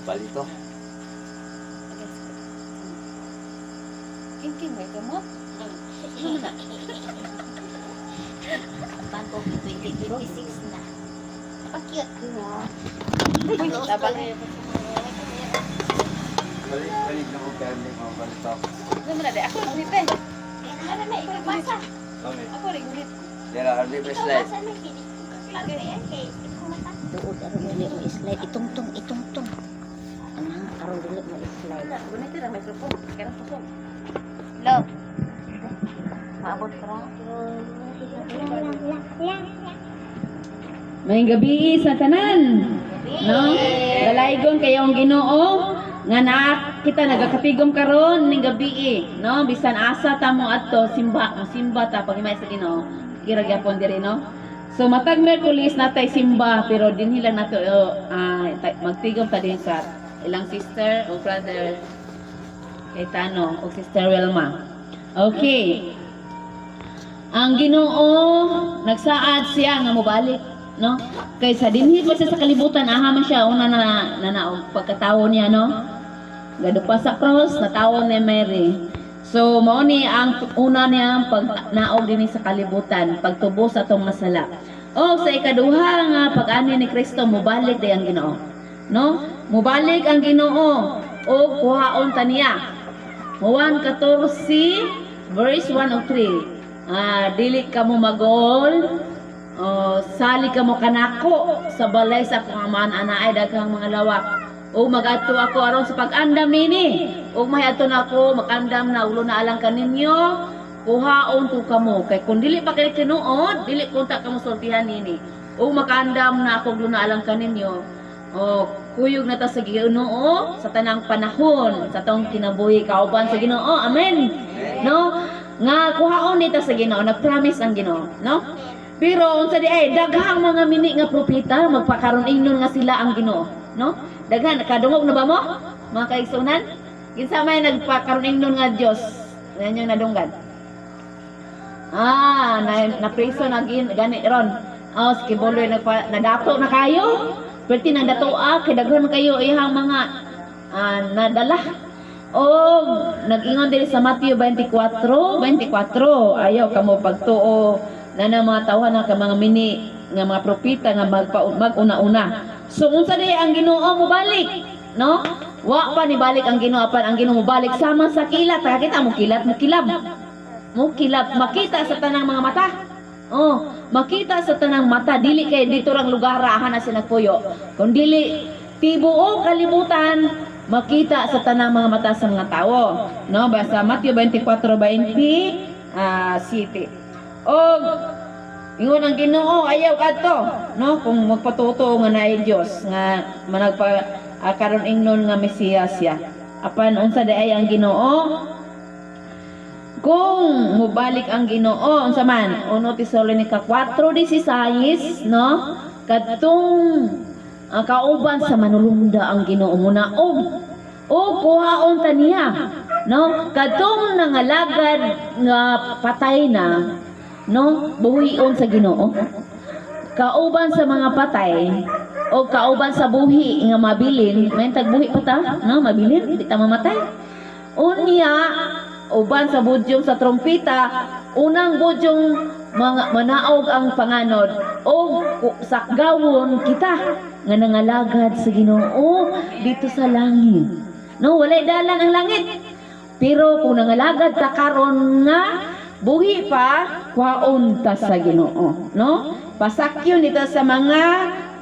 balito. King may kamot. Bago 2026 na. Pakyat mo. Uy, tabang. Balik na ko kaya hindi mga balito. Ano mo na di? Ako ngunit eh. Ano na ikaw basa? Kami. Ako rin ngunit. Dira, early Ikaw flashlight. basa na kini. Okay. Doon aron dili mo slide itungtong. Anang aron dili mo slide. Ngunit na may propong. Kaya propong. Love. Maabot pa. May gabi sa tanan. No? Dalaygon kayong Ginoo nga kita nagakapigom karon ning gabi, no? Bisan asa ta mo adto simba ta pagimay sa Ginoo. Kira gyapon diri, no? So matag Miyerkules natay simba pero dinhi lang nato magtigom ta din sa ilang sister o brother Caetano o sister Wilma. Okay. Ang Ginoo nagsaad siya nga mobalik, no? Kaysa dinhi pa siya sa kalibutan, aha man siya una na pagkatawo niya, no? Gadupa sa cross, natawo ni Mary. So mao ni ang una niya pag naog dinhi sa kalibutan, pagtubo sa atong masala. O sa ikaduha nga pag-ani ni Kristo mobalik day ang Ginoo, no? Mobalik ang Ginoo o kuhaon ta niya. Juan 14 verse 1 o 3. Dili ka mo magol, sali ka mo kanako sa balay sa akong amahan anaay daghang mga lawak. O magadto ako aron sa pag-andam nini. O mahiadto na ako makandam na ulo na alang kaninyo. Kuhaon to kamo kay kun dili pa kay tinuod, dili kunta kamo sultihan nini. O makandam na ako ulo na alang kaninyo. O kuyog na ta sa Ginoo sa tanang panahon sa tong kinabuhi kauban sa Ginoo. Amen. No? Nga kuhaon nita sa Ginoo, nag-promise ang Ginoo, no? Pero unsa di ay daghang mga mini nga propeta magpakaron ingnon nga sila ang Ginoo, no? Daghan kadungog na ba mo? Mga kaigsunan? Kinsa may nagpakaron ingnon nga Dios? Yan yung nadunggan. Na preso na gani ron. Sige boloy nadato na kayo. Perti nang datoa kay daghan kayo ihang mga nadala. Nag-ingon diri sa Matthew 24, ayaw kamo pagtuo na mga tawhan na ka mga mini nga mga propeta nga mag-una-una. So unsa di ang Ginoo mo balik, no? Wa pa ni balik ang Ginoo pan ang Ginoo mo balik sama sa kilat. Kita mo kilat, mo kilab, makita sa tanang mga mata. Makita sa tanang mata dili kay dito rang lugar ahan na sinagpuyo. Kun dili tibuok kalibutan makita sa tanang mga mata sa mga tao, no? Basta Matthew 24:20 city. Ingon ang Ginoo ayaw kadto, no? Kung magpatuto nga naay Dios nga karon ingnon nga Mesiyas siya. Apan unsa daay ang Ginoo? Kung mubalik ang Ginoo unsa man? 1 Tesalonica 4:16, no? Kadtong kauban sa manulunda ang Ginoo muna o kuhaon ta niya, no? Kadtong nangalagad nga patay na, no? Buhion sa Ginoo. Kauban sa mga patay o kauban sa buhi nga mabilin, may tagbuhi pa ta, no? Mabilin, di ta mamatay. Unya uban sa budyong sa trompeta, unang budyong mga manaog ang panganod o sakgawon kita nga nangalagad sa Ginoo dito sa langit, no? Walay dalan ang langit, pero kung nangalagad ta karon nga buhi pa, kwaon ta sa Ginoo, no? Pasakyon dito sa mga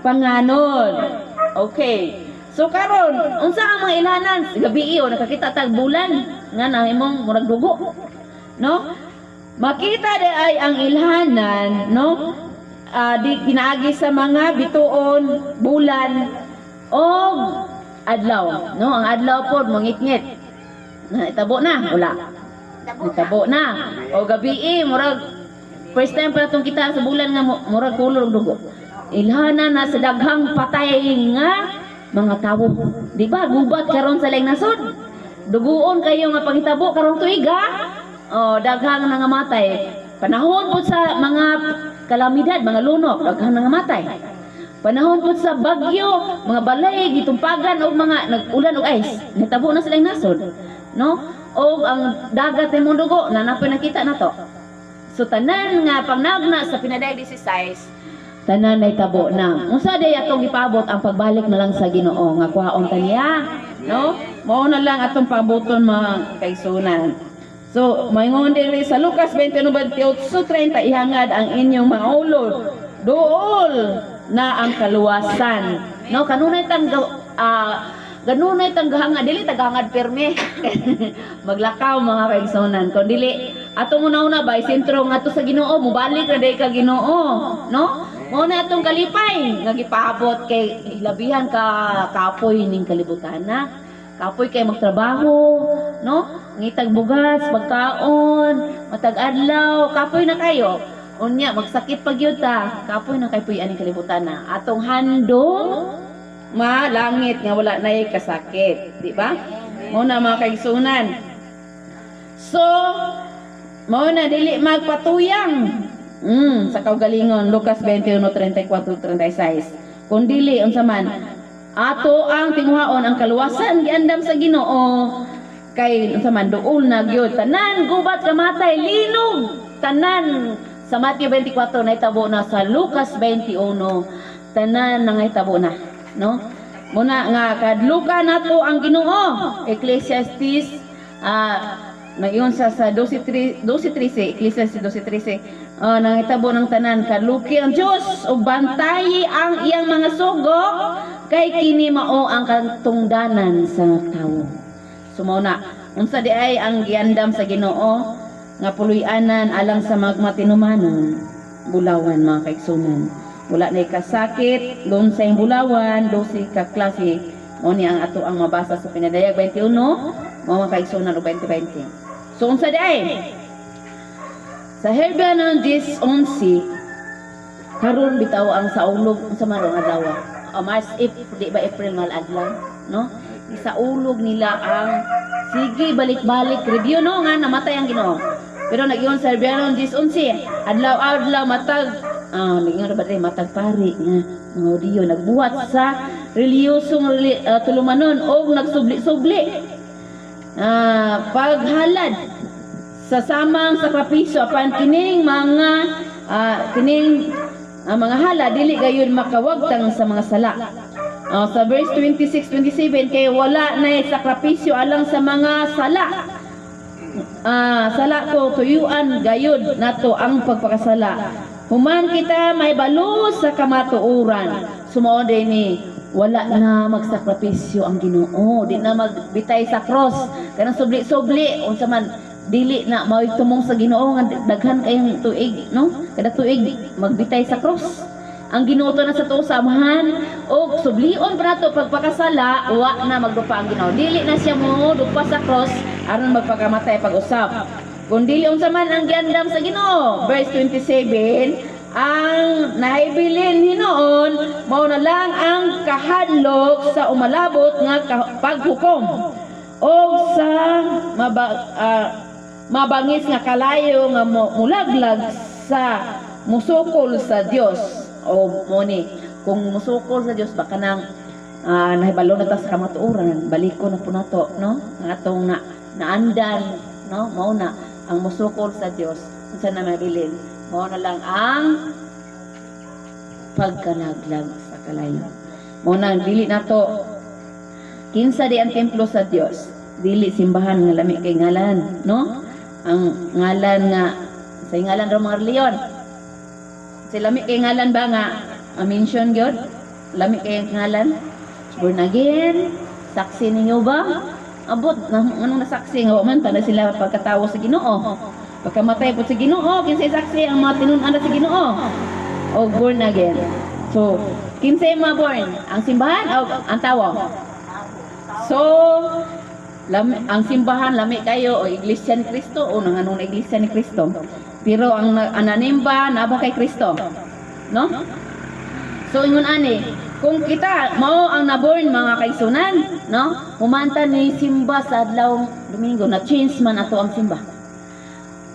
panganod. Okay. So karon, unsa ang mga ilhanan? Gabi nakakita tag bulan nga nahimong murag dugo, no? Makita di ay ang ilhanan, no? Di pinaagi sa mga bituon, bulan o adlaw, no? Ang adlaw pod mangitngit. Itabo na, wala. Itabo na. O gabi murag first time pa tong kita sa bulan nga murag kulor dugo. Ilhanan na sa daghang patay nga mga tawo, di ba? Gubat karon sa laing nasod. Duguon kayo nga panghitabo karong tuiga. Daghang nangamatay. Panahon po sa mga kalamidad, mga lunok, daghang nangamatay. Panahon po sa bagyo, mga balay, gitumpagan o mga nag-ulan o ice, nitabo na silang nasod. No? O ang dagat ay mundugo, nanapay nakita na to. So tanan nga pangnagna sa pinaday 16, tanan ay tabo na. Unsa day atong gipabot ang pagbalik na lang sa Ginoo nga kuhaon ta niya, no? Mao na lang atong pabuton mga kaigsunan. So, maingon diri sa Lucas 21:28-30 ihangad ang inyong mga ulod. Duol na ang kaluwasan. No, kanunay tang ganunay tang gahanga dili tagangad perme. Maglakaw mga kaigsunan. Kun dili ato una bay sentro ngadto sa Ginoo, mobalik ra day ka Ginoo, no? Mao na atong kalipay nga gipaabot kay labihan ka kapoy ning kalibutan na. Kapoy kay magtrabaho, no? Ngitag bugas, pagkaon, matag adlaw, kapoy na kayo. Unya magsakit pag yun ta, kapoy na kay puy aning kalibutan na. Atong handom malangit nga wala nay kasakit, di ba? Mo na mga kaigsunan. So, mo na dili magpatuyang. Sa kaugalingon Lucas 21:34-36. Kung dili unsa man ato ang tinguhaon ang kaluwasan giandam sa Ginoo kay unsa man duol na gyud tanan gubat kamatay linog tanan sa Mateo 24 nahitabo na sa Lucas 21 tanan nangahitabo na no muna nga kadluka nato ang Ginoo Ecclesiastes nayon sa 12:13 Ecclesiastes 12:13 nangitabo ng tanan kadluki ang Dios ug bantayi ang iyang mga sugo kay kini mao ang katungdanan sa tawo. Sumaw na unsa di ay ang giandam sa Ginoo nga puloy-anan alang sa magmatinumanon bulawan mga kaigsunan. Wala na kasakit, doon sa bulawan, 12 ka klase. Mo ni ang ato ang mabasa sa Pinadayag 21, mga kaigsunan o 2020. So unsa di ay? Sa Hebrew 10:11 karon bitaw ang saulog sa marong adlaw. Mars di ba April mal adlaw, no? Isaulog nila ang sige balik-balik review no nga namatay ang Ginoo. Pero nagyon sa Hebrew 10:11 adlaw-adlaw matag nagyon ba diri matag pari nga mga audio nagbuhat sa reliyosong tulumanon o nagsubli-subli. Paghalad sa samang sakripisyo apan kining mga mga hala dili gayon makawagtang sa mga sala. Sa verse 26-27 kay wala na sakripisyo alang sa mga sala. Sala ko tuyuan gayud nato ang pagpakasala. Human kita may balo sa kamatuoran. Sumao ni wala na magsakripisyo ang Ginoo, di na magbitay sa cross. Kanang subli-subli unsa man dili na mao tumong sa Ginoo nga daghan kayong tuig no kada tuig magbitay sa cross ang Ginoo to na sa tuo samahan og sublion pa nato pagpakasala wa na magdupa ang Ginoo dili na siya mo dupa sa cross aron magpakamatay pag-usap kun dili unsa man ang giandam sa Ginoo verse 27 ang naibilin hinoon mao na lang ang kahadlok sa umalabot nga paghukom o sa mabangis nga kalayo nga mulaglag sa musukol sa Dios o mo ni kung musukol sa Dios baka nang nahibalo na ta sa kamatuoran baliko na po nato no nga atong naandan no mao na ang musukol sa Dios unsa na mabilin mao na lang ang pagkalaglag sa kalayo mao na dili nato kinsa di ang templo sa Dios dili simbahan nga lami kay ngalan no ang ngalan nga sa ngalan ra mga reliyon sa lami kay ngalan ba nga mention gyud lami kay ngalan born again saksi ninyo ba abot anong nasaksi nga man ta na sila pagkatawo sa Ginoo pagkamatay po sa Ginoo kinsay saksi ang mga tinun-an sa Ginoo o born again so kinsay mga born ang simbahan o ang tawo so ang simbahan lami kayo o iglesia ni Kristo o nanganong na iglesia ni Kristo pero ang ananimba naba kay Kristo no so ingon ani kung kita mao ang naborn mga kaigsunan no humanta ni simba sa adlaw Domingo na change man ato ang simba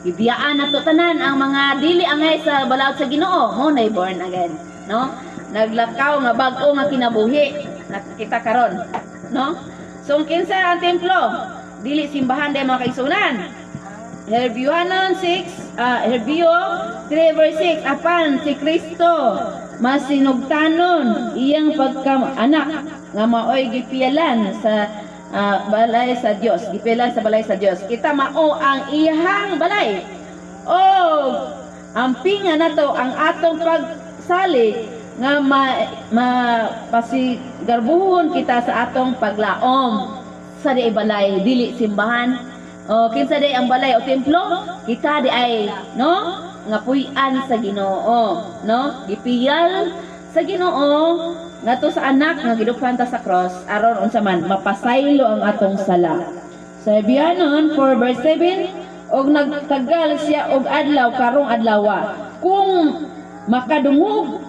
ibiyaan nato tanan ang mga dili angay sa balaod sa Ginoo mo na born again no naglakaw nga bag-o nga kinabuhi nakita karon, no? So kinsa ang templo? Dili simbahan day mga kaigsunan. Herbiohanon 3 verse 6, apan si Kristo masinugtanon iyang pagka-anak nga maoy gipialan sa balay sa Dios, gipialan sa balay sa Dios. Kita mao ang iyang balay. O ampingan nato ang atong pagsalig nga mapasigarbuhon kita sa atong paglaom sa di balay dili simbahan. O kinsa di ang balay o templo? Kita di ay no nga puy-an sa Ginoo, no? Gipiyal sa Ginoo ngadto sa anak nga gidukhan ta sa cross aron unsa man mapasaylo ang atong sala. Sa Hebreanon 4 verse 7, og nagtagal siya og adlaw karong adlaw kung makadungog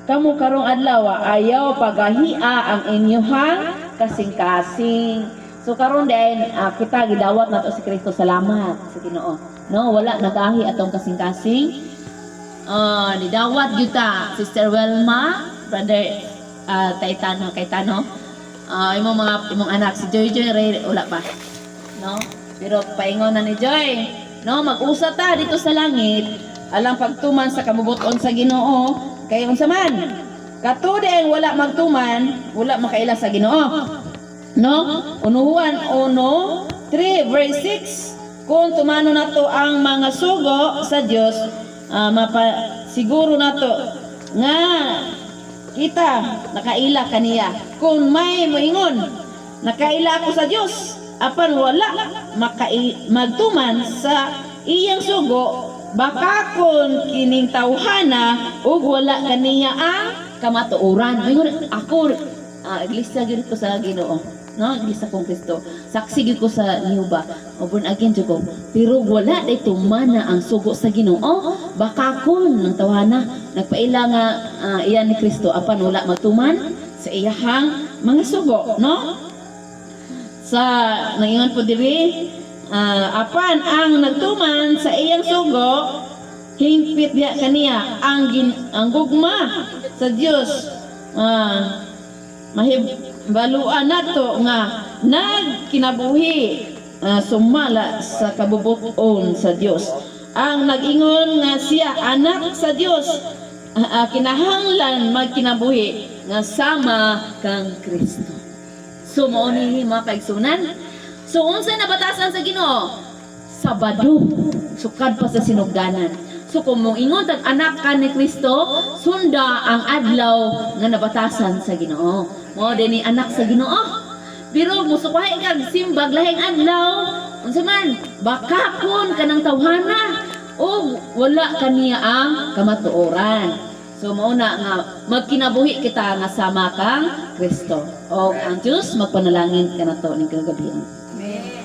kamo karong adlaw ayaw pagahia ang inyuhang kasing-kasing. So karon din kita gidawat nato si Kristo, salamat sa Ginoo. No, wala nagahi atong kasing-kasing. Nidawat gyud ta Sister Welma, Brother Kaitano. Imong anak si Joy Ray wala pa. No? Pero paingon na ni Joy. No, mag-usa ta dito sa langit alang pagtuman sa kabubuton sa Ginoo kay unsa man. Katude ang wala magtuman, wala makaila sa Ginoo. No? Unuhuan 1:3 verse 6, kung tumano nato ang mga sugo sa Dios, siguro nato nga kita nakaila kaniya. Kung may moingon nakaila ako sa Dios, apan wala magtuman sa iyang sugo, baka kun kining tawhana ug wala kaniya ang kamatuoran. Moingon ako iglesia gyud ko sa Ginoo. No, iglesia kong Kristo. Saksi gyud ko sa Niuba. O born again jud ko. Pero wala day tumana ang sugo sa Ginoo. Baka kun nang tawhana nagpaila nga iyan ni Kristo apan wala magtuman sa iyahang mga sugo, no? Sa nangingon po diri apan ang nagtuman sa iyang sugo hingpit diha kaniya ang gugma sa Dios. Baluan nato nga nagkinabuhi sumala sa kabubuton sa Dios. Ang nag-ingon nga siya anak sa Dios, kinahanglan magkinabuhi nga sama kang Kristo. So mao ni mga kaigsunan. So unsa nabatasan sa Ginoo? Sabado, sukad pa sa sinugdanan. So kung mong ingon tag anak ka ni Kristo, sunda ang adlaw nga nabatasan sa Ginoo. Mo dinhi anak sa Ginoo. Pero musukahay kag simbag lahing adlaw, unsa man bakakon kanang tawhana o wala kaniya ang kamatuoran. So mao na nga magkinabuhi kita nga sama kang Kristo. O ang Dios magpanalangin kanato ning kagabi. Amen.